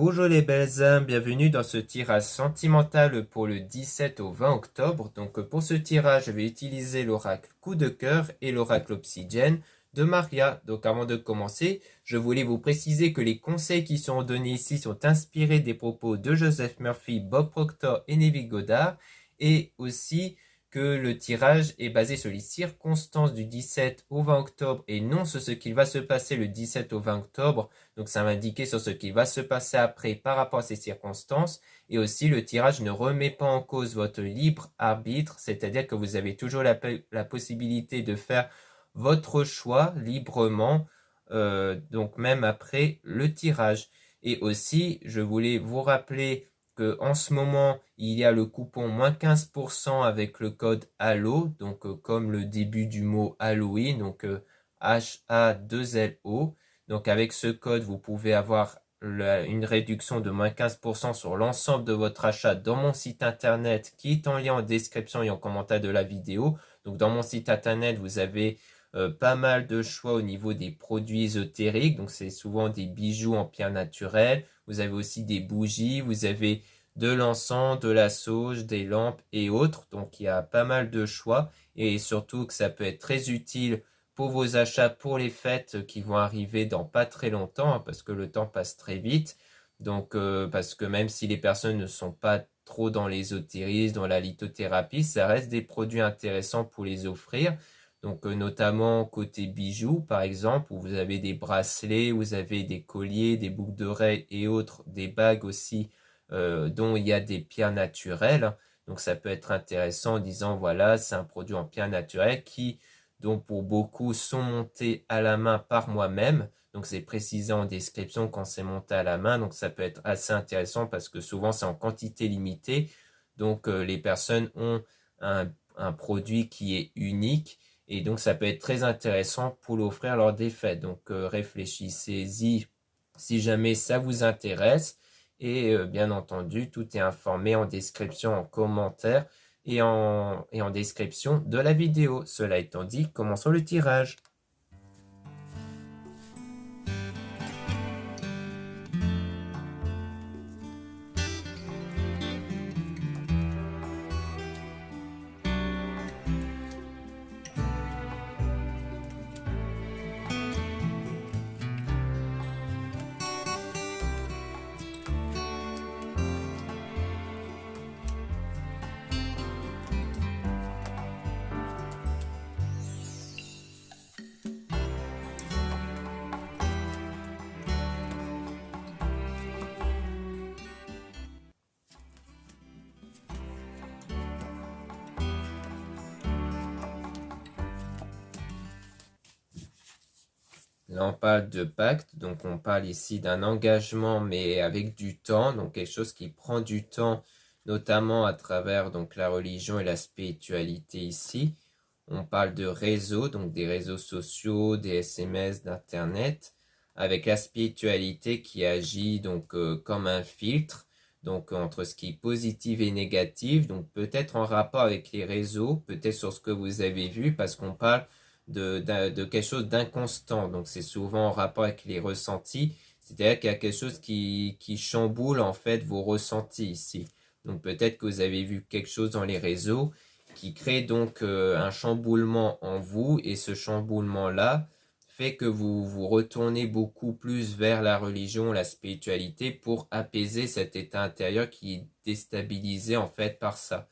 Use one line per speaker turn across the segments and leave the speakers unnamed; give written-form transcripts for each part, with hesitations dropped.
Bonjour les belles âmes, bienvenue dans ce tirage sentimental pour le 17 au 20 octobre. Donc pour ce tirage, je vais utiliser l'oracle coup de cœur et l'oracle obsidienne de Maria. Donc avant de commencer, je voulais vous préciser que les conseils qui sont donnés ici sont inspirés des propos de Joseph Murphy, Bob Proctor et Neville Goddard, et aussi que le tirage est basé sur les circonstances du 17 au 20 octobre et non sur ce qu'il va se passer le 17 au 20 octobre. Donc ça va indiquer sur ce qui va se passer après par rapport à ces circonstances. Et aussi le tirage ne remet pas en cause votre libre arbitre, c'est-à-dire que vous avez toujours la possibilité de faire votre choix librement, donc même après le tirage. Et aussi, je voulais vous rappeler que en ce moment, il y a le coupon moins 15% avec le code HALLO, donc comme le début du mot Halloween, donc HA2LO. Donc avec ce code, vous pouvez avoir une réduction de moins 15% sur l'ensemble de votre achat dans mon site internet qui est en lien en description et en commentaire de la vidéo. Donc dans mon site internet, vous avez pas mal de choix au niveau des produits ésotériques. Donc c'est souvent des bijoux en pierre naturelle. Vous avez aussi des bougies, vous avez de l'encens, de la sauge, des lampes et autres. Donc il y a pas mal de choix et surtout que ça peut être très utile pour vos achats pour les fêtes qui vont arriver dans pas très longtemps, hein, parce que le temps passe très vite. Donc parce que même si les personnes ne sont pas trop dans l'ésotérisme, dans la lithothérapie, ça reste des produits intéressants pour les offrir. Donc notamment côté bijoux par exemple, où vous avez des bracelets, vous avez des colliers, des boucles d'oreilles et autres, des bagues aussi dont il y a des pierres naturelles. Donc ça peut être intéressant en disant voilà, c'est un produit en pierre naturelle qui, dont pour beaucoup sont montés à la main par moi-même. Donc c'est précisé en description quand c'est monté à la main. Donc ça peut être assez intéressant parce que souvent c'est en quantité limitée. Donc les personnes ont un produit qui est unique. Et donc ça peut être très intéressant pour l'offrir lors des fêtes. Donc réfléchissez-y si jamais ça vous intéresse. Et bien entendu, tout est informé en description, en commentaire et en description de la vidéo. Cela étant dit, commençons le tirage. Là, on parle de pacte, donc on parle ici d'un engagement, mais avec du temps, donc quelque chose qui prend du temps, notamment à travers donc la religion et la spiritualité ici. On parle de réseaux, donc des réseaux sociaux, des SMS, d'Internet, avec la spiritualité qui agit donc comme un filtre, donc entre ce qui est positif et négatif, donc peut-être en rapport avec les réseaux, peut-être sur ce que vous avez vu, parce qu'on parle de quelque chose d'inconstant. Donc c'est souvent en rapport avec les ressentis. C'est-à-dire qu'il y a quelque chose qui chamboule en fait vos ressentis ici. Donc peut-être que vous avez vu quelque chose dans les réseaux qui crée donc un chamboulement en vous et ce chamboulement-là fait que vous vous retournez beaucoup plus vers la religion, la spiritualité pour apaiser cet état intérieur qui est déstabilisé en fait par ça.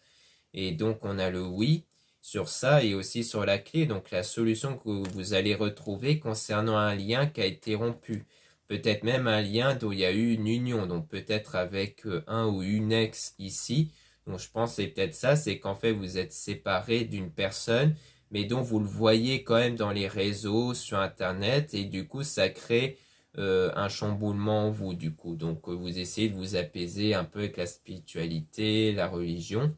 Et donc on a le oui sur ça et aussi sur la clé, donc la solution que vous allez retrouver concernant un lien qui a été rompu. Peut-être même un lien dont il y a eu une union, donc peut-être avec un ou une ex ici. Donc je pense que c'est peut-être ça, c'est qu'en fait vous êtes séparé d'une personne, mais dont vous le voyez quand même dans les réseaux, sur Internet, et du coup ça crée un chamboulement en vous du coup. Donc vous essayez de vous apaiser un peu avec la spiritualité, la religion.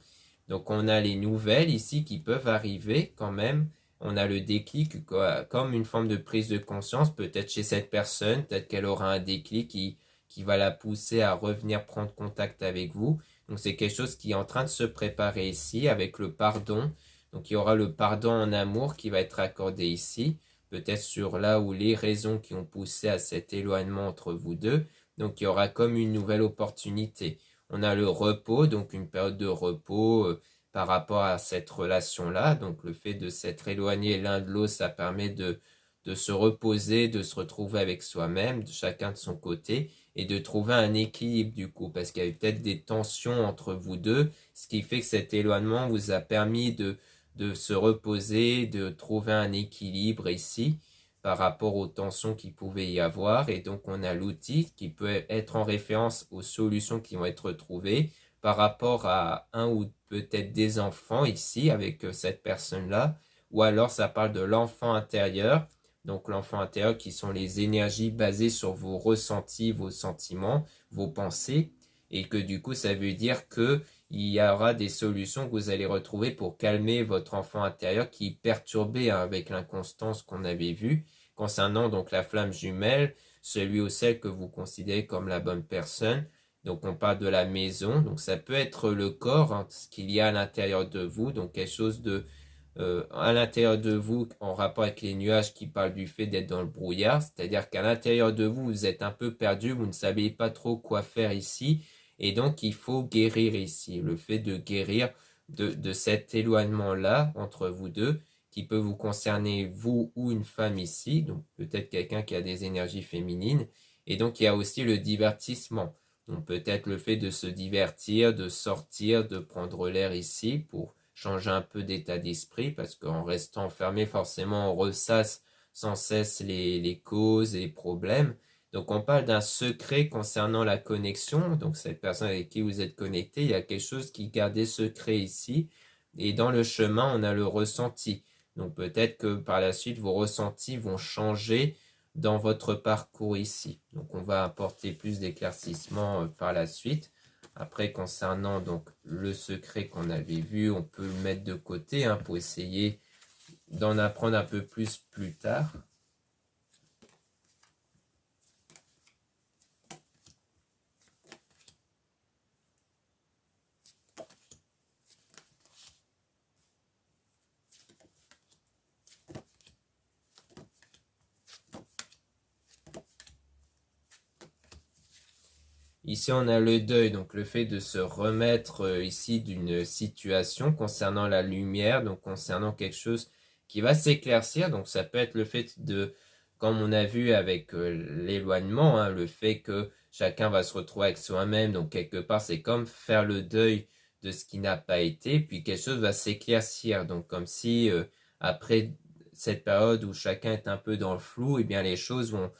Donc on a les nouvelles ici qui peuvent arriver quand même. On a le déclic comme une forme de prise de conscience, peut-être chez cette personne, peut-être qu'elle aura un déclic qui va la pousser à revenir prendre contact avec vous. Donc c'est quelque chose qui est en train de se préparer ici avec le pardon. Donc il y aura le pardon en amour qui va être accordé ici, peut-être sur là où les raisons qui ont poussé à cet éloignement entre vous deux. Donc il y aura comme une nouvelle opportunité. On a le repos, donc une période de repos par rapport à cette relation-là. Donc le fait de s'être éloigné l'un de l'autre, ça permet de se reposer, de se retrouver avec soi-même, de chacun de son côté, et de trouver un équilibre du coup, parce qu'il y a eu peut-être des tensions entre vous deux, ce qui fait que cet éloignement vous a permis de se reposer, de trouver un équilibre ici par rapport aux tensions qu'il pouvait y avoir. Et donc on a l'outil qui peut être en référence aux solutions qui vont être trouvées par rapport à un ou peut-être des enfants ici avec cette personne-là, ou alors ça parle de l'enfant intérieur. Donc l'enfant intérieur qui sont les énergies basées sur vos ressentis, vos sentiments, vos pensées, et que du coup ça veut dire que il y aura des solutions que vous allez retrouver pour calmer votre enfant intérieur qui est perturbé avec l'inconstance qu'on avait vue concernant donc la flamme jumelle, celui ou celle que vous considérez comme la bonne personne. Donc on parle de la maison, donc ça peut être le corps, hein, ce qu'il y a à l'intérieur de vous, donc quelque chose de à l'intérieur de vous en rapport avec les nuages qui parlent du fait d'être dans le brouillard, c'est-à-dire qu'à l'intérieur de vous, vous êtes un peu perdu, vous ne savez pas trop quoi faire ici, et donc il faut guérir ici. Le fait de guérir de cet éloignement-là entre vous deux, qui peut vous concerner vous ou une femme ici, donc peut-être quelqu'un qui a des énergies féminines, et donc il y a aussi le divertissement. Donc peut-être le fait de se divertir, de sortir, de prendre l'air ici pour changer un peu d'état d'esprit, parce qu'en restant enfermé, forcément, on ressasse sans cesse les causes et les problèmes. Donc on parle d'un secret concernant la connexion, donc cette personne avec qui vous êtes connecté, il y a quelque chose qui gardait secret ici, et dans le chemin, on a le ressenti. Donc peut-être que par la suite, vos ressentis vont changer dans votre parcours ici. Donc on va apporter plus d'éclaircissements par la suite. Après, concernant donc le secret qu'on avait vu, on peut le mettre de côté hein, pour essayer d'en apprendre un peu plus tard. Ici, on a le deuil, donc le fait de se remettre ici d'une situation concernant la lumière, donc concernant quelque chose qui va s'éclaircir. Donc ça peut être le fait de, comme on a vu avec l'éloignement, hein, le fait que chacun va se retrouver avec soi-même. Donc quelque part, c'est comme faire le deuil de ce qui n'a pas été, puis quelque chose va s'éclaircir. Donc comme si après cette période où chacun est un peu dans le flou, eh bien les choses vont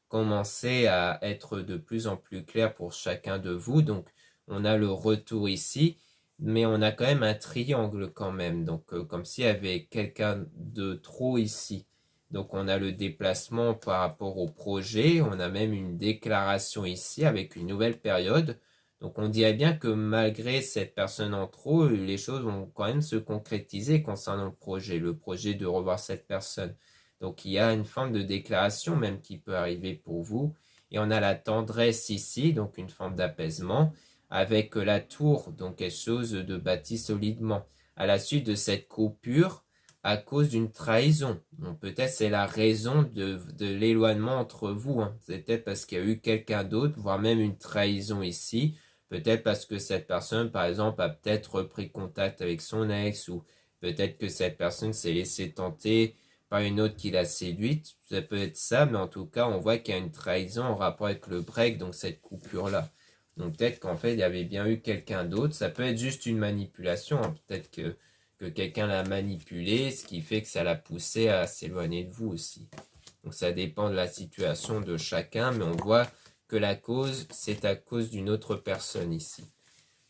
commencer à être de plus en plus clair pour chacun de vous. Donc, on a le retour ici, mais on a quand même un triangle quand même. Donc, comme s'il y avait quelqu'un de trop ici. Donc, on a le déplacement par rapport au projet. On a même une déclaration ici avec une nouvelle période. Donc, on dirait bien que malgré cette personne en trop, les choses vont quand même se concrétiser concernant le projet de revoir cette personne. Donc il y a une forme de déclaration même qui peut arriver pour vous. Et on a la tendresse ici, donc une forme d'apaisement, avec la tour, donc quelque chose de bâti solidement. À la suite de cette coupure, à cause d'une trahison. Donc peut-être c'est la raison de l'éloignement entre vous. Hein. C'est peut-être parce qu'il y a eu quelqu'un d'autre, voire même une trahison ici. Peut-être parce que cette personne, par exemple, a peut-être repris contact avec son ex, ou peut-être que cette personne s'est laissée tenter par une autre qui l'a séduite. Ça peut être ça, mais en tout cas, on voit qu'il y a une trahison en rapport avec le break, donc cette coupure-là. Donc peut-être qu'en fait, il y avait bien eu quelqu'un d'autre. Ça peut être juste une manipulation. Hein. Peut-être que quelqu'un l'a manipulé, ce qui fait que ça l'a poussé à s'éloigner de vous aussi. Donc ça dépend de la situation de chacun, mais on voit que la cause, c'est à cause d'une autre personne ici.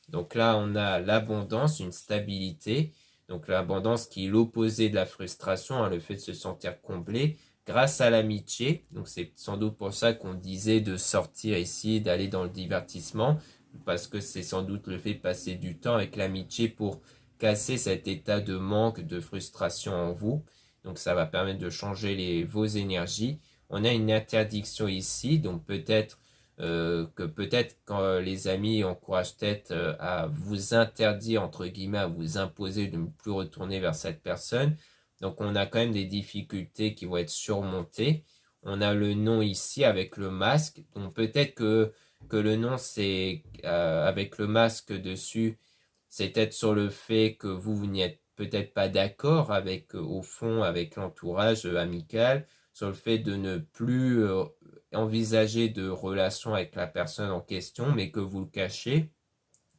Donc là, on a l'abondance, une stabilité. Donc l'abondance qui est l'opposé de la frustration, hein, le fait de se sentir comblé grâce à l'amitié. Donc c'est sans doute pour ça qu'on disait de sortir ici, d'aller dans le divertissement, parce que c'est sans doute le fait de passer du temps avec l'amitié pour casser cet état de manque, de frustration en vous. Donc ça va permettre de changer vos énergies. On a une interdiction ici, donc peut-être que peut-être quand les amis encouragent peut-être à vous interdire, entre guillemets, à vous imposer de ne plus retourner vers cette personne. Donc on a quand même des difficultés qui vont être surmontées. On a le non ici avec le masque. Donc peut-être que que le non, c'est avec le masque dessus, c'est peut-être sur le fait que vous n'y êtes peut-être pas d'accord avec, au fond, avec l'entourage amical, sur le fait de ne plus envisager de relation avec la personne en question, mais que vous le cachez,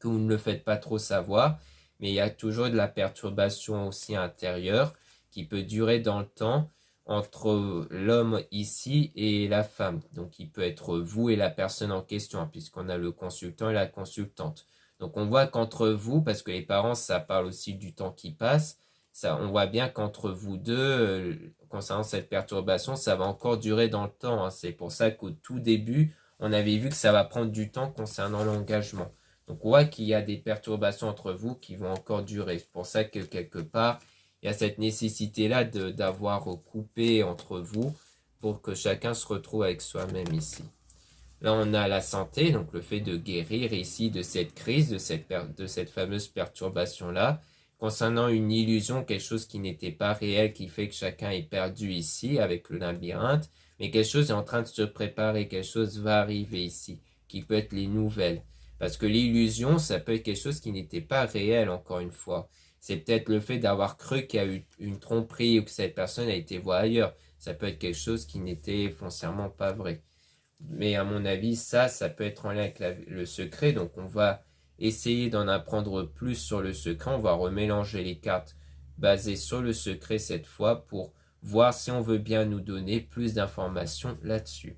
que vous ne le faites pas trop savoir, mais il y a toujours de la perturbation aussi intérieure qui peut durer dans le temps entre l'homme ici et la femme. Donc il peut être vous et la personne en question, puisqu'on a le consultant et la consultante. Donc on voit qu'entre vous, parce que les parents, ça parle aussi du temps qui passe, ça, on voit bien qu'entre vous deux, concernant cette perturbation, ça va encore durer dans le temps, hein. C'est pour ça qu'au tout début, on avait vu que ça va prendre du temps concernant l'engagement. Donc on voit qu'il y a des perturbations entre vous qui vont encore durer. C'est pour ça que quelque part, il y a cette nécessité-là d'avoir coupé entre vous pour que chacun se retrouve avec soi-même ici. Là, on a la santé, donc le fait de guérir ici de cette crise, de cette fameuse perturbation-là, concernant une illusion, quelque chose qui n'était pas réel, qui fait que chacun est perdu ici avec le labyrinthe, mais quelque chose est en train de se préparer, quelque chose va arriver ici, qui peut être les nouvelles. Parce que l'illusion, ça peut être quelque chose qui n'était pas réel, encore une fois. C'est peut-être le fait d'avoir cru qu'il y a eu une tromperie ou que cette personne a été voir ailleurs. Ça peut être quelque chose qui n'était foncièrement pas vrai. Mais à mon avis, ça peut être en lien avec le secret. Donc on va essayer d'en apprendre plus sur le secret. On va remélanger les cartes basées sur le secret cette fois pour voir si on veut bien nous donner plus d'informations là-dessus.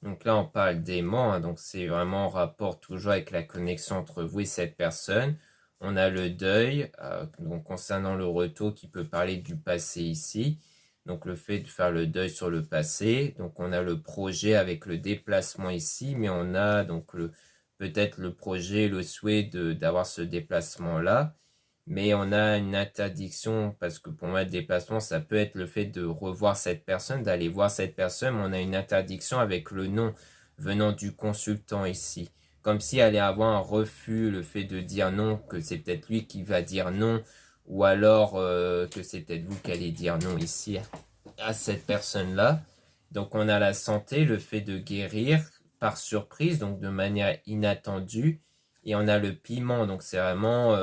Donc là, on parle d'aimant, hein, donc c'est vraiment en rapport toujours avec la connexion entre vous et cette personne. On a le deuil, donc concernant le retour qui peut parler du passé ici. Donc le fait de faire le deuil sur le passé. Donc on a le projet avec le déplacement ici, mais on a donc peut-être le projet, le souhait d'avoir ce déplacement-là. Mais on a une interdiction, parce que pour moi, le déplacement, ça peut être le fait de revoir cette personne, d'aller voir cette personne, mais on a une interdiction avec le nom venant du consultant ici. Comme si elle allait avoir un refus, le fait de dire non, que c'est peut-être lui qui va dire non, ou alors que c'est peut-être vous qui allez dire non ici à cette personne-là. Donc on a la santé, le fait de guérir par surprise, donc de manière inattendue, et on a le piment, donc c'est vraiment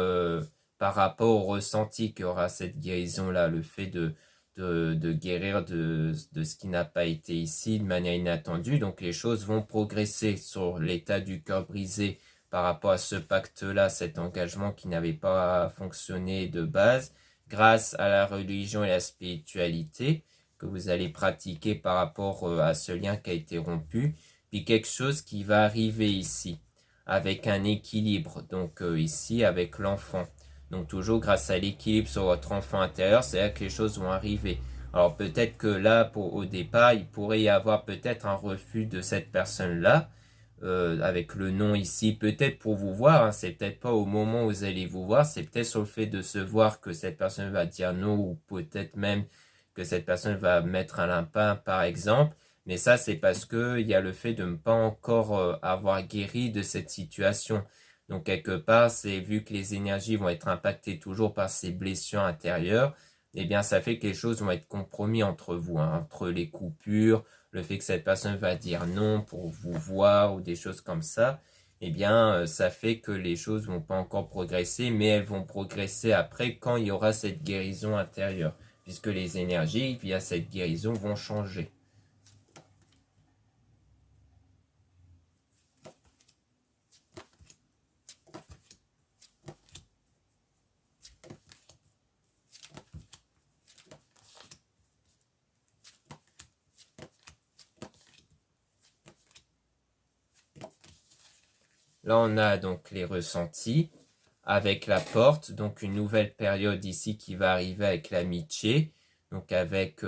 par rapport au ressenti qu'aura cette guérison-là, le fait de guérir de ce qui n'a pas été ici de manière inattendue. Donc les choses vont progresser sur l'état du cœur brisé par rapport à ce pacte-là, cet engagement qui n'avait pas fonctionné de base, grâce à la religion et la spiritualité que vous allez pratiquer par rapport à ce lien qui a été rompu, puis quelque chose qui va arriver ici, avec un équilibre, donc ici avec l'enfant. Donc toujours grâce à l'équilibre sur votre enfant intérieur, c'est là que les choses vont arriver. Alors peut-être que là, au départ, il pourrait y avoir peut-être un refus de cette personne-là, avec le nom ici, peut-être pour vous voir, hein, c'est peut-être pas au moment où vous allez vous voir, c'est peut-être sur le fait de se voir que cette personne va dire non, ou peut-être même que cette personne va mettre un lapin, par exemple. Mais ça, c'est parce que il y a le fait de ne pas encore avoir guéri de cette situation. Donc, quelque part, c'est vu que les énergies vont être impactées toujours par ces blessures intérieures, eh bien, ça fait que les choses vont être compromis entre vous, hein, entre les coupures, le fait que cette personne va dire non pour vous voir ou des choses comme ça. Eh bien, ça fait que les choses vont pas encore progresser, mais elles vont progresser après quand il y aura cette guérison intérieure, puisque les énergies, via cette guérison, vont changer. Là, on a donc les ressentis. avec la porte, donc une nouvelle période ici qui va arriver avec l'amitié, donc avec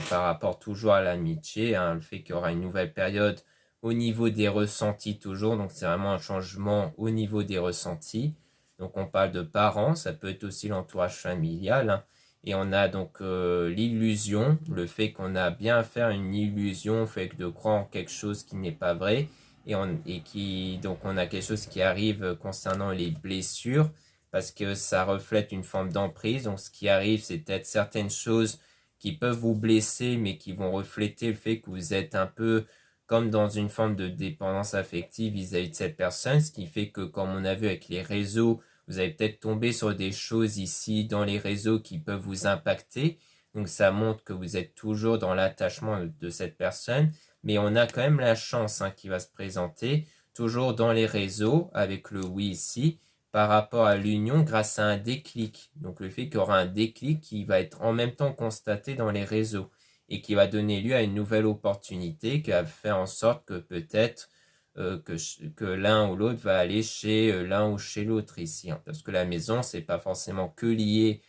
par rapport toujours à l'amitié, hein, le fait qu'il y aura une nouvelle période au niveau des ressentis toujours, donc c'est vraiment un changement au niveau des ressentis. Donc on parle de parents, ça peut être aussi l'entourage familial, hein, et on a donc l'illusion, le fait qu'on a bien à faire une illusion, le fait de croire en quelque chose qui n'est pas vrai, donc on a quelque chose qui arrive concernant les blessures, parce que ça reflète une forme d'emprise. Donc ce qui arrive, c'est peut-être certaines choses qui peuvent vous blesser, mais qui vont refléter le fait que vous êtes un peu comme dans une forme de dépendance affective vis-à-vis de cette personne, ce qui fait que, comme on a vu avec les réseaux, vous allez peut-être tomber sur des choses ici dans les réseaux qui peuvent vous impacter. Donc ça montre que vous êtes toujours dans l'attachement de cette personne, mais on a quand même la chance, hein, qui va se présenter, toujours dans les réseaux, avec le oui ici, par rapport à l'union grâce à un déclic. Donc le fait qu'il y aura un déclic qui va être en même temps constaté dans les réseaux et qui va donner lieu à une nouvelle opportunité qui va faire en sorte que peut-être que l'un ou l'autre va aller chez l'un ou chez l'autre ici, hein. Parce que la maison, c'est pas forcément que lié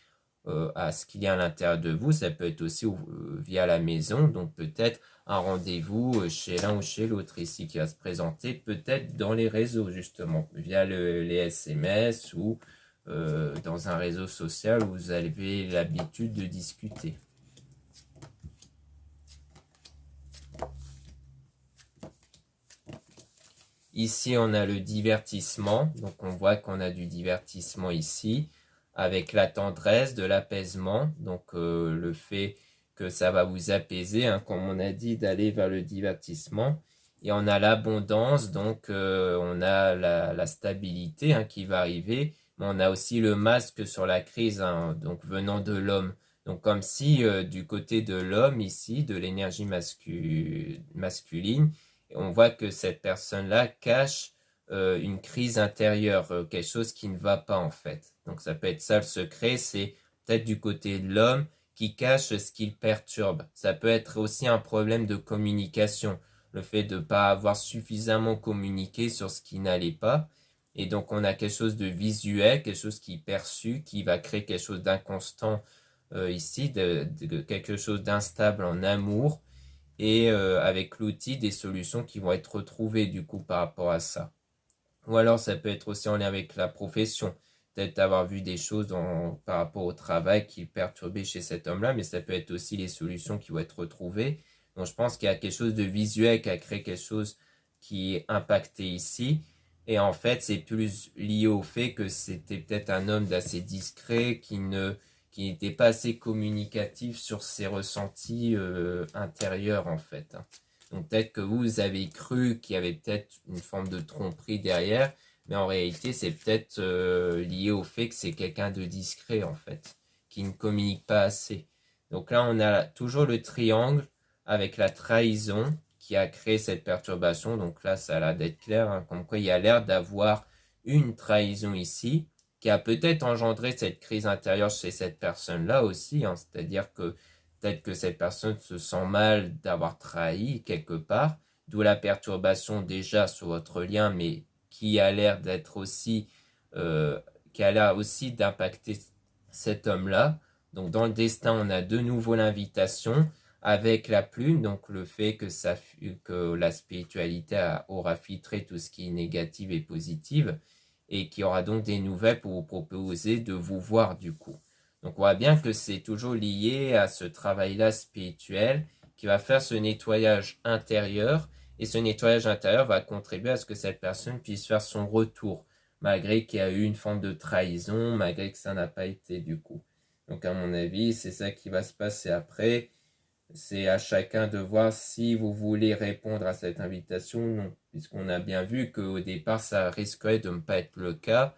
à ce qu'il y a à l'intérieur de vous, ça peut être aussi via la maison, donc peut-être un rendez-vous chez l'un ou chez l'autre ici qui va se présenter, peut-être dans les réseaux justement, via les SMS ou dans un réseau social où vous avez l'habitude de discuter. Ici, on a le divertissement, donc on voit qu'on a du divertissement ici, avec la tendresse, de l'apaisement, donc le fait que ça va vous apaiser, hein, comme on a dit, d'aller vers le divertissement. Et on a l'abondance, donc on a la stabilité, hein, qui va arriver, mais on a aussi le masque sur la crise, hein, donc venant de l'homme. Donc comme si du côté de l'homme ici, de l'énergie masculine, on voit que cette personne-là cache une crise intérieure, quelque chose qui ne va pas en fait. Donc ça peut être ça le secret, c'est peut-être du côté de l'homme qui cache ce qu'il perturbe. Ça peut être aussi un problème de communication, le fait de ne pas avoir suffisamment communiqué sur ce qui n'allait pas. Et donc on a quelque chose de visuel, quelque chose qui est perçu, qui va créer quelque chose d'inconstant ici, quelque chose d'instable en amour, et avec l'outil des solutions qui vont être retrouvées du coup par rapport à ça. Ou alors ça peut être aussi en lien avec la profession, peut-être avoir vu des choses par rapport au travail qui perturbaient chez cet homme-là, mais ça peut être aussi les solutions qui vont être retrouvées. Donc je pense qu'il y a quelque chose de visuel qui a créé quelque chose qui est impacté ici. Et en fait, c'est plus lié au fait que c'était peut-être un homme d'assez discret qui n'était pas assez communicatif sur ses ressentis intérieurs en fait, hein. Donc peut-être que vous avez cru qu'il y avait peut-être une forme de tromperie derrière, mais en réalité c'est peut-être lié au fait que c'est quelqu'un de discret en fait, qui ne communique pas assez. Donc là on a toujours le triangle avec la trahison qui a créé cette perturbation. Donc là ça a l'air d'être clair, hein, comme quoi il y a l'air d'avoir une trahison ici, qui a peut-être engendré cette crise intérieure chez cette personne-là aussi, hein, c'est-à-dire que peut-être que cette personne se sent mal d'avoir trahi quelque part, d'où la perturbation déjà sur votre lien, mais qui a l'air d'être aussi, qui a l'air aussi d'impacter cet homme-là. Donc dans le destin, on a de nouveau l'invitation avec la plume, donc le fait que la spiritualité aura filtré tout ce qui est négatif et positif, et qui aura donc des nouvelles pour vous proposer de vous voir du coup. Donc on voit bien que c'est toujours lié à ce travail-là spirituel qui va faire ce nettoyage intérieur, et ce nettoyage intérieur va contribuer à ce que cette personne puisse faire son retour, malgré qu'il y a eu une forme de trahison, malgré que ça n'a pas été du coup. Donc à mon avis, c'est ça qui va se passer après. C'est à chacun de voir si vous voulez répondre à cette invitation ou non, puisqu'on a bien vu qu'au départ, ça risquerait de ne pas être le cas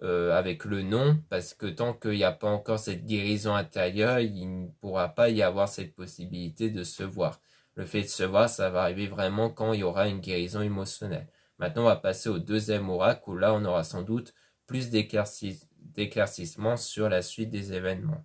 avec le non, parce que tant qu'il n'y a pas encore cette guérison intérieure, il ne pourra pas y avoir cette possibilité de se voir. Le fait de se voir, ça va arriver vraiment quand il y aura une guérison émotionnelle. Maintenant, on va passer au deuxième oracle, où là, on aura sans doute plus d'éclaircissement sur la suite des événements.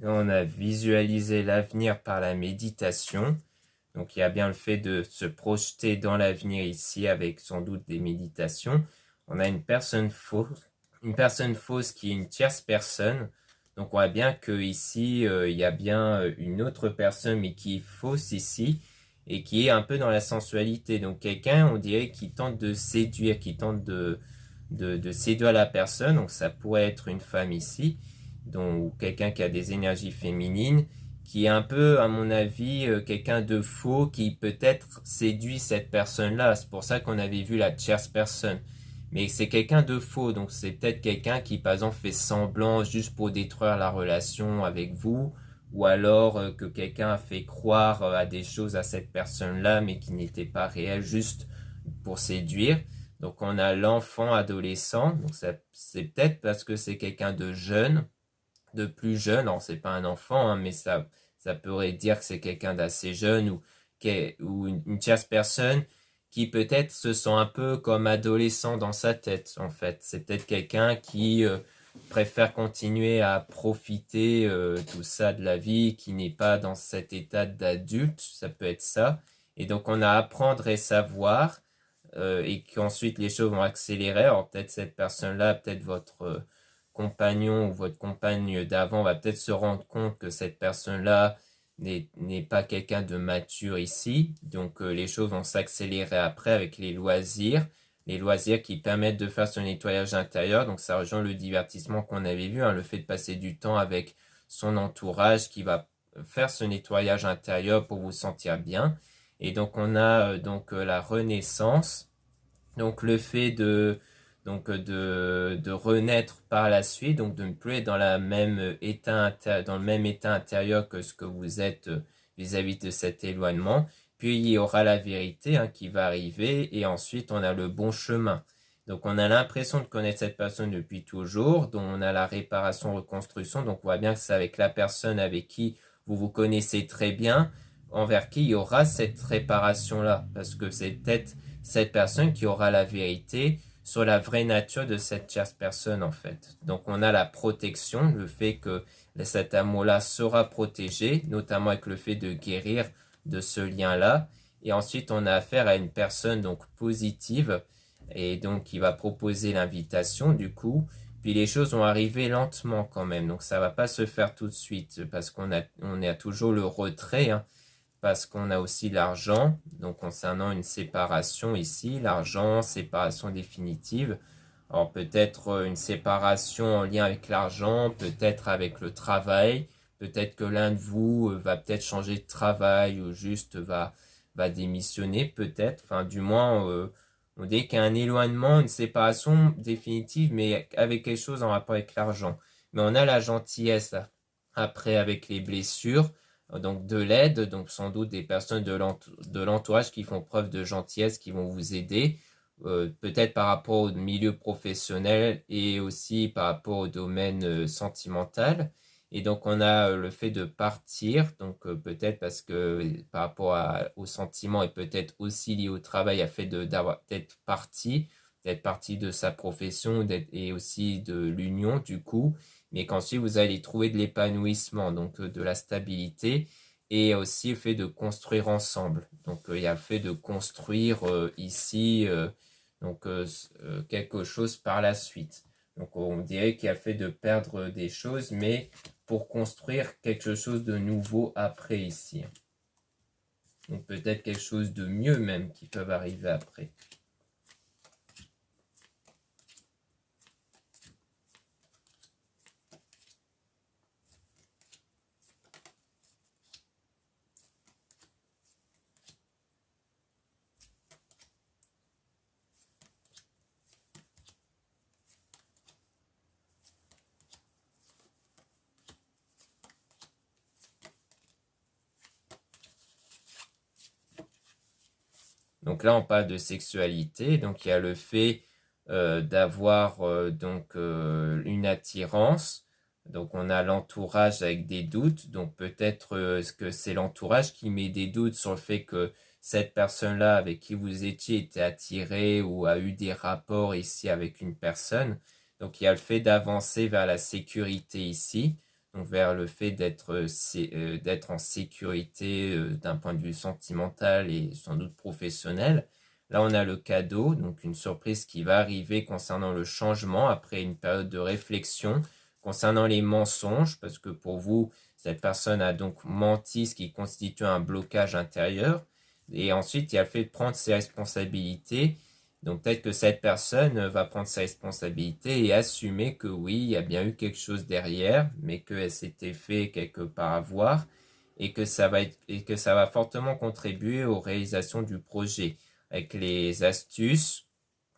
On a visualisé l'avenir par la méditation. Donc il y a bien le fait de se projeter dans l'avenir ici avec sans doute des méditations. On a une personne fausse qui est une tierce personne. Donc on voit bien que ici il y a bien une autre personne mais qui est fausse ici et qui est un peu dans la sensualité. Donc quelqu'un, on dirait, qui tente de séduire, qui tente de séduire la personne. Donc ça pourrait être une femme ici, donc, ou quelqu'un qui a des énergies féminines, qui est un peu, à mon avis, quelqu'un de faux qui peut-être séduit cette personne-là. C'est pour ça qu'on avait vu la tierce personne. Mais c'est quelqu'un de faux, donc c'est peut-être quelqu'un qui, par exemple, fait semblant juste pour détruire la relation avec vous, ou alors que quelqu'un a fait croire à des choses à cette personne-là, mais qui n'étaient pas réelles, juste pour séduire. Donc on a l'enfant adolescent, donc c'est peut-être parce que c'est quelqu'un de jeune, de plus jeune, alors c'est pas un enfant, hein, mais ça pourrait dire que c'est quelqu'un d'assez jeune ou une tierce personne qui peut-être se sent un peu comme adolescent dans sa tête, en fait. C'est peut-être quelqu'un qui préfère continuer à profiter tout ça de la vie, qui n'est pas dans cet état d'adulte, ça peut être ça. Et donc on a apprendre et savoir, et qu'ensuite les choses vont accélérer. Alors peut-être cette personne-là, peut-être votre compagnon ou votre compagne d'avant va peut-être se rendre compte que cette personne-là n'est pas quelqu'un de mature ici. Donc les choses vont s'accélérer après avec les loisirs qui permettent de faire ce nettoyage intérieur. Donc ça rejoint le divertissement qu'on avait vu, hein, le fait de passer du temps avec son entourage qui va faire ce nettoyage intérieur pour vous sentir bien. Et donc on a la renaissance, donc le fait de renaître par la suite, donc de ne plus être dans le même état intérieur que ce que vous êtes vis-à-vis de cet éloignement. Puis il y aura la vérité, hein, qui va arriver, et ensuite on a le bon chemin. Donc on a l'impression de connaître cette personne depuis toujours, dont on a la réparation, reconstruction. Donc on voit bien que c'est avec la personne avec qui vous vous connaissez très bien, envers qui il y aura cette réparation-là, parce que c'est peut-être cette personne qui aura la vérité sur la vraie nature de cette tierce personne, en fait. Donc on a la protection, le fait que cet amour-là sera protégé, notamment avec le fait de guérir de ce lien-là. Et ensuite on a affaire à une personne donc positive, et donc qui va proposer l'invitation du coup. Puis les choses vont arriver lentement quand même, donc ça va pas se faire tout de suite, parce qu'on a toujours le retrait, hein, parce qu'on a aussi l'argent, donc concernant une séparation ici, l'argent, séparation définitive. Alors peut-être une séparation en lien avec l'argent, peut-être avec le travail, peut-être que l'un de vous va peut-être changer de travail ou juste va démissionner, peut-être, enfin du moins on dit qu'il y a un éloignement, une séparation définitive, mais avec quelque chose en rapport avec l'argent. Mais on a la gentillesse après avec les blessures, donc de l'aide, donc sans doute des personnes de l'entourage qui font preuve de gentillesse, qui vont vous aider, peut-être par rapport au milieu professionnel et aussi par rapport au domaine sentimental. Et donc on a le fait de partir, donc peut-être parce que par rapport au sentiment et peut-être aussi lié au travail, à fait d'être parti de sa profession et aussi de l'union du coup, mais qu'ensuite vous allez trouver de l'épanouissement, donc de la stabilité, et aussi le fait de construire ensemble. Donc il y a le fait de construire ici quelque chose par la suite. Donc on dirait qu'il y a le fait de perdre des choses, mais pour construire quelque chose de nouveau après ici. Donc peut-être quelque chose de mieux même qui peut arriver après. Donc là, on parle de sexualité. Donc il y a le fait d'avoir une attirance. Donc on a l'entourage avec des doutes. Donc peut-être que c'est l'entourage qui met des doutes sur le fait que cette personne-là avec qui vous étiez était attirée ou a eu des rapports ici avec une personne. Donc il y a le fait d'avancer vers la sécurité ici. donc vers le fait d'être en sécurité d'un point de vue sentimental et sans doute professionnel. Là, on a le cadeau, donc une surprise qui va arriver concernant le changement après une période de réflexion, concernant les mensonges, parce que pour vous, cette personne a donc menti, ce qui constitue un blocage intérieur. Et ensuite, il y a le fait de prendre ses responsabilités. Donc peut-être que cette personne va prendre ses responsabilités et assumer que oui, il y a bien eu quelque chose derrière, mais qu'elle s'était fait quelque part avoir et que ça va fortement contribuer aux réalisations du projet avec les astuces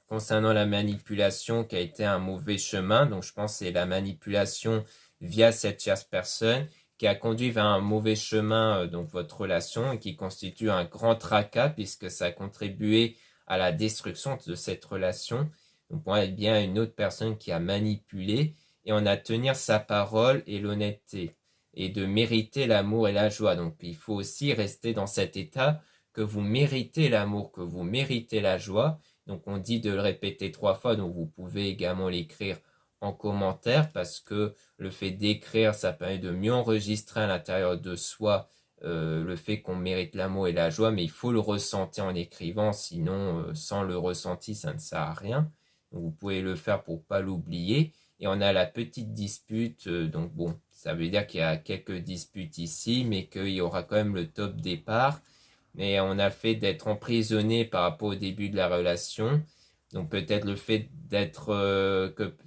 concernant la manipulation qui a été un mauvais chemin. Donc je pense que c'est la manipulation via cette tierce personne qui a conduit vers un mauvais chemin, donc votre relation, et qui constitue un grand tracas puisque ça a contribué à la destruction de cette relation. Donc on est bien une autre personne qui a manipulé et on a à tenir sa parole et l'honnêteté et de mériter l'amour et la joie. Donc il faut aussi rester dans cet état que vous méritez l'amour, que vous méritez la joie. Donc on dit de le répéter 3 fois, donc vous pouvez également l'écrire en commentaire parce que le fait d'écrire, ça permet de mieux enregistrer à l'intérieur de soi le fait qu'on mérite l'amour et la joie, mais il faut le ressentir en écrivant, sinon sans le ressenti, ça ne sert à rien. Donc vous pouvez le faire pour pas l'oublier. Et on a la petite dispute, donc bon, ça veut dire qu'il y a quelques disputes ici, mais qu'il y aura quand même le top départ. Mais on a le fait d'être emprisonné par rapport au début de la relation. Donc peut-être le fait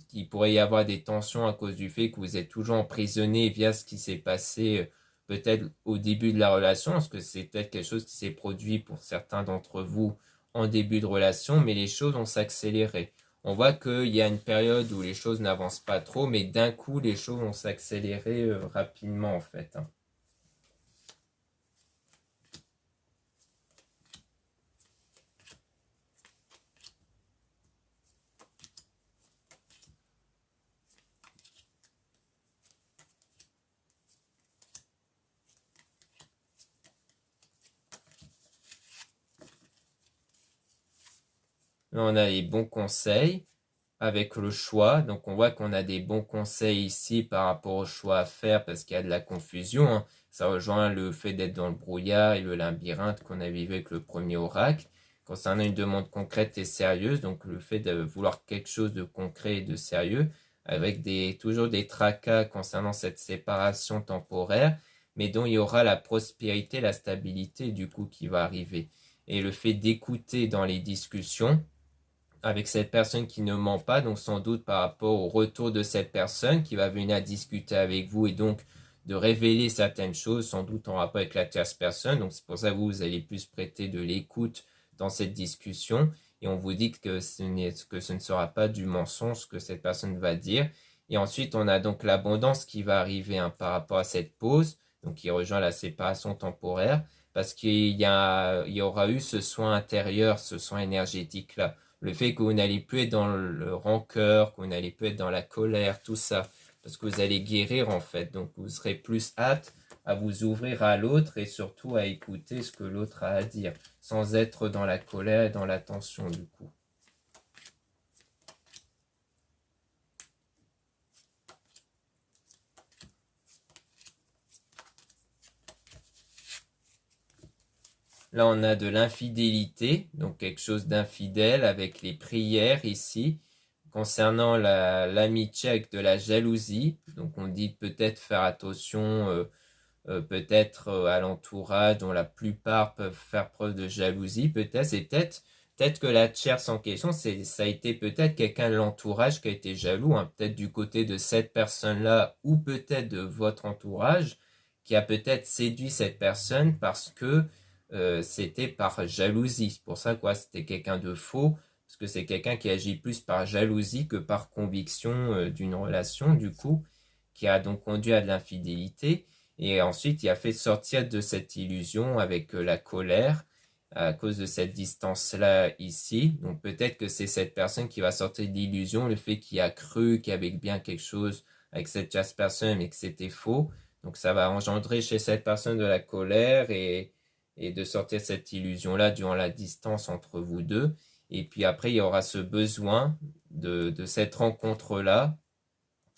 qu'il pourrait y avoir des tensions à cause du fait que vous êtes toujours emprisonné via ce qui s'est passé peut-être au début de la relation, parce que c'est peut-être quelque chose qui s'est produit pour certains d'entre vous en début de relation, mais les choses vont s'accélérer. On voit qu'il y a une période où les choses n'avancent pas trop, mais d'un coup, les choses vont s'accélérer rapidement en fait, hein. Là, on a les bons conseils avec le choix. Donc, on voit qu'on a des bons conseils ici par rapport au choix à faire parce qu'il y a de la confusion, hein. Ça rejoint le fait d'être dans le brouillard et le labyrinthe qu'on a vécu avec le premier oracle. Concernant une demande concrète et sérieuse, donc le fait de vouloir quelque chose de concret et de sérieux, avec toujours des tracas concernant cette séparation temporaire, mais dont il y aura la prospérité, la stabilité du coup qui va arriver. Et le fait d'écouter dans les discussions, avec cette personne qui ne ment pas, donc sans doute par rapport au retour de cette personne qui va venir à discuter avec vous et donc de révéler certaines choses, sans doute en rapport avec la tierce personne. Donc c'est pour ça que vous allez plus prêter de l'écoute dans cette discussion et on vous dit que ce ne sera pas du mensonge que cette personne va dire. Et ensuite, on a donc l'abondance qui va arriver, hein, par rapport à cette pause, donc qui rejoint la séparation temporaire, parce qu'il y aura eu ce soin intérieur, ce soin énergétique-là, le fait que vous n'allez plus être dans le rancœur, que vous n'allez plus être dans la colère, tout ça, parce que vous allez guérir en fait, donc vous serez plus apte à vous ouvrir à l'autre et surtout à écouter ce que l'autre a à dire, sans être dans la colère et dans la tension du coup. Là, on a de l'infidélité, donc quelque chose d'infidèle avec les prières ici. Concernant l'amitié avec de la jalousie, donc on dit peut-être faire attention, peut-être à l'entourage dont la plupart peuvent faire preuve de jalousie, peut-être, c'est peut-être que la tierce en question, ça a été peut-être quelqu'un de l'entourage qui a été jaloux, hein, peut-être du côté de cette personne-là ou peut-être de votre entourage qui a peut-être séduit cette personne parce que c'était par jalousie. C'est pour ça quoi, c'était quelqu'un de faux, parce que c'est quelqu'un qui agit plus par jalousie que par conviction d'une relation, du coup, qui a donc conduit à de l'infidélité. Et ensuite, il a fait sortir de cette illusion avec la colère à cause de cette distance-là ici. Donc peut-être que c'est cette personne qui va sortir de l'illusion, le fait qu'il a cru qu'il y avait bien quelque chose avec cette personne, mais que c'était faux. Donc ça va engendrer chez cette personne de la colère et de sortir cette illusion-là durant la distance entre vous deux. Et puis après, il y aura ce besoin de cette rencontre-là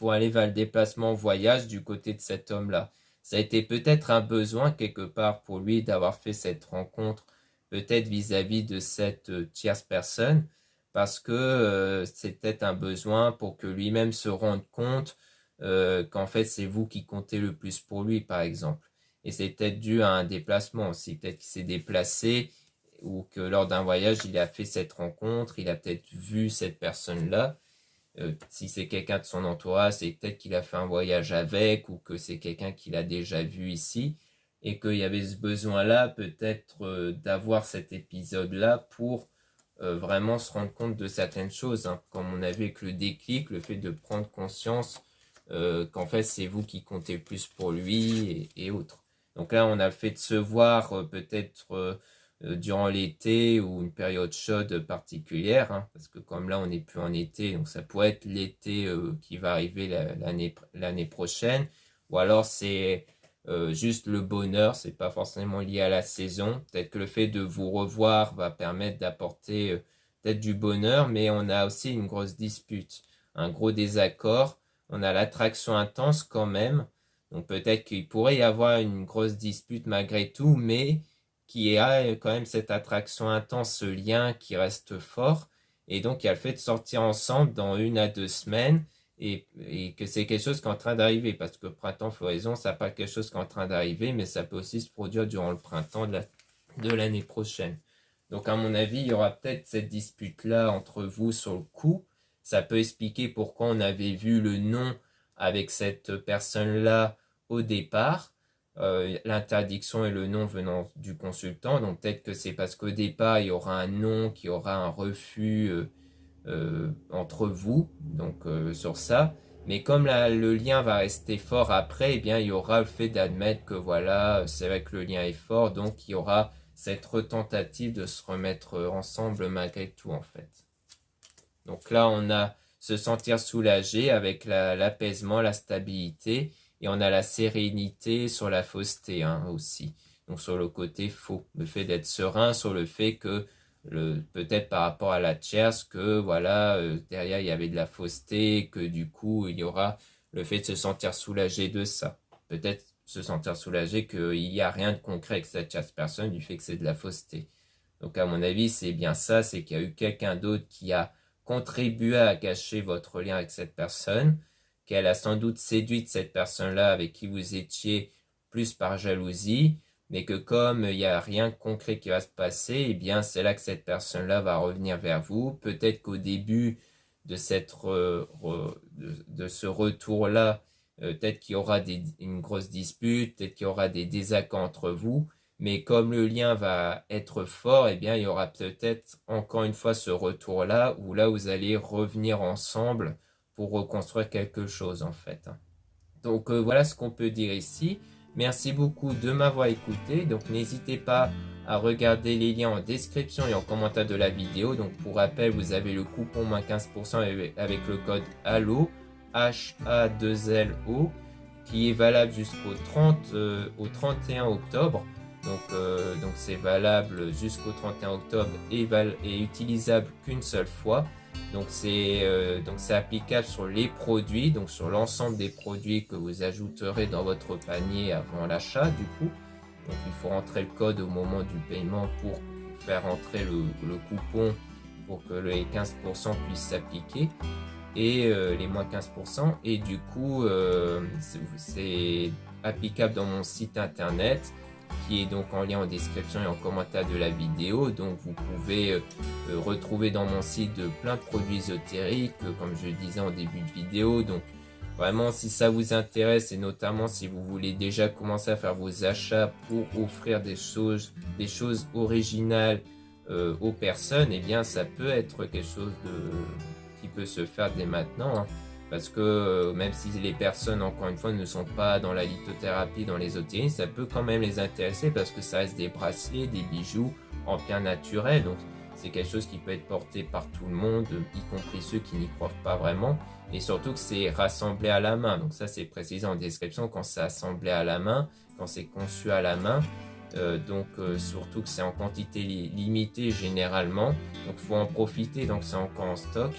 pour aller vers le déplacement en voyage du côté de cet homme-là. Ça a été peut-être un besoin quelque part pour lui d'avoir fait cette rencontre, peut-être vis-à-vis de cette tierce personne, parce que c'est peut-être un besoin pour que lui-même se rende compte qu'en fait c'est vous qui comptez le plus pour lui, par exemple. Et c'est peut-être dû à un déplacement aussi, peut-être qu'il s'est déplacé ou que lors d'un voyage il a fait cette rencontre, il a peut-être vu cette personne-là. Si c'est quelqu'un de son entourage, c'est peut-être qu'il a fait un voyage avec ou que c'est quelqu'un qu'il a déjà vu ici et qu'il y avait ce besoin-là peut-être d'avoir cet épisode-là pour vraiment se rendre compte de certaines choses, hein, comme on a vu avec le déclic, le fait de prendre conscience qu'en fait c'est vous qui comptez le plus pour lui et autres. Donc là on a le fait de se voir peut-être durant l'été ou une période chaude particulière, hein, parce que comme là on n'est plus en été, donc ça pourrait être l'été qui va arriver l'année prochaine, ou alors c'est juste le bonheur, c'est pas forcément lié à la saison. Peut-être que le fait de vous revoir va permettre d'apporter peut-être du bonheur, mais on a aussi une grosse dispute, un gros désaccord. On a l'attraction intense quand même, donc peut-être qu'il pourrait y avoir une grosse dispute malgré tout, mais qui a quand même cette attraction intense, ce lien qui reste fort. Et donc il y a le fait de sortir ensemble dans 1 à 2 semaines et que c'est quelque chose qui est en train d'arriver, parce que printemps, floraison, ça n'a pas quelque chose qui est en train d'arriver, mais ça peut aussi se produire durant le printemps de l'année prochaine. Donc à mon avis, il y aura peut-être cette dispute-là entre vous sur le coup. Ça peut expliquer pourquoi on avait vu le nom avec cette personne-là au départ. L'interdiction et le nom venant du consultant. Donc peut-être que c'est parce qu'au départ, il y aura un non, qu'il y aura un refus entre vous, donc sur ça. Mais comme le lien va rester fort après, eh bien, il y aura le fait d'admettre que voilà, c'est vrai que le lien est fort, donc il y aura cette retentative de se remettre ensemble malgré tout, en fait. Donc là, on a se sentir soulagé avec l'apaisement, la stabilité, et on a la sérénité sur la fausseté, hein, aussi. Donc sur le côté faux, le fait d'être serein sur le fait que peut-être par rapport à la tierce que voilà derrière il y avait de la fausseté, que du coup il y aura le fait de se sentir soulagé de ça, peut-être se sentir soulagé qu'il n'y a rien de concret avec cette tierce personne du fait que c'est de la fausseté. Donc à mon avis c'est bien ça, c'est qu'il y a eu quelqu'un d'autre qui a contribué à cacher votre lien avec cette personne, qu'elle a sans doute séduit cette personne-là avec qui vous étiez plus par jalousie, mais que comme il n'y a rien de concret qui va se passer, eh bien c'est là que cette personne-là va revenir vers vous. Peut-être qu'au début de ce retour-là, peut-être qu'il y aura une grosse dispute, peut-être qu'il y aura des désaccords entre vous, mais comme le lien va être fort, eh bien il y aura peut-être encore une fois ce retour-là, où là vous allez revenir ensemble pour reconstruire quelque chose en fait. Donc voilà ce qu'on peut dire ici. Merci beaucoup de m'avoir écouté. Donc n'hésitez pas à regarder les liens en description et en commentaire de la vidéo. Donc pour rappel, vous avez le coupon moins 15% avec le code HALLO, HA2LO, qui est valable jusqu'au 31 octobre. Donc c'est valable jusqu'au 31 octobre et utilisable qu'une seule fois. Donc c'est applicable sur les produits, donc sur l'ensemble des produits que vous ajouterez dans votre panier avant l'achat du coup. Donc il faut rentrer le code au moment du paiement pour faire entrer le coupon pour que les 15% puissent s'appliquer et les moins 15%. Et du coup c'est applicable dans mon site internet, qui est donc en lien en description et en commentaire de la vidéo. Donc vous pouvez retrouver dans mon site plein de produits ésotériques, comme je le disais en début de vidéo. Donc vraiment si ça vous intéresse, et notamment si vous voulez déjà commencer à faire vos achats pour offrir des choses originales aux personnes, eh bien ça peut être quelque chose qui peut se faire dès maintenant, hein. Parce que même si les personnes, encore une fois, ne sont pas dans la lithothérapie, dans l'ésotérisme, ça peut quand même les intéresser parce que ça reste des bracelets, des bijoux en pierre naturelle. Donc c'est quelque chose qui peut être porté par tout le monde, y compris ceux qui n'y croient pas vraiment. Et surtout que c'est rassemblé à la main. Donc ça c'est précisé en description, quand c'est assemblé à la main, quand c'est conçu à la main. Surtout que c'est en quantité limitée généralement. Donc il faut en profiter, donc c'est encore en stock.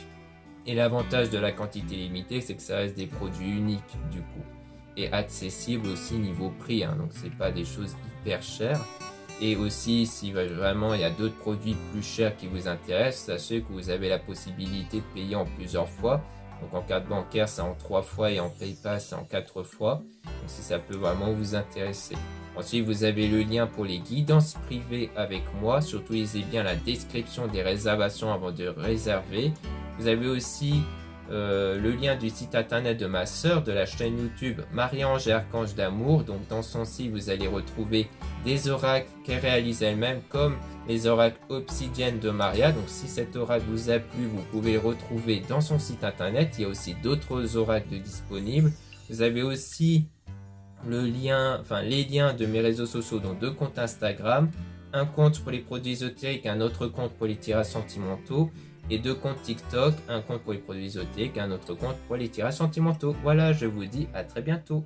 Et l'avantage de la quantité limitée, c'est que ça reste des produits uniques du coup. Et accessibles aussi niveau prix, hein, donc c'est pas des choses hyper chères. Et aussi, si vraiment il y a d'autres produits plus chers qui vous intéressent, sachez que vous avez la possibilité de payer en plusieurs fois. Donc en carte bancaire, c'est en 3 fois et en PayPal, c'est en 4 fois. Donc si ça peut vraiment vous intéresser. Ensuite, vous avez le lien pour les guidances privées avec moi. Surtout, lisez bien la description des réservations avant de réserver. Vous avez aussi le lien du site internet de ma sœur, de la chaîne YouTube Marie-Ange et Archange d'Amour. Donc dans son site, vous allez retrouver des oracles qu'elle réalise elle-même, comme les oracles obsidiennes de Maria. Donc si cet oracle vous a plu, vous pouvez le retrouver dans son site internet. Il y a aussi d'autres oracles disponibles. Vous avez aussi le lien, les liens de mes réseaux sociaux, donc 2 comptes Instagram, un compte pour les produits ésotériques, un autre compte pour les tirages sentimentaux, et 2 comptes TikTok, un compte pour les produits ésotériques, un autre compte pour les tirages sentimentaux. Voilà, je vous dis à très bientôt.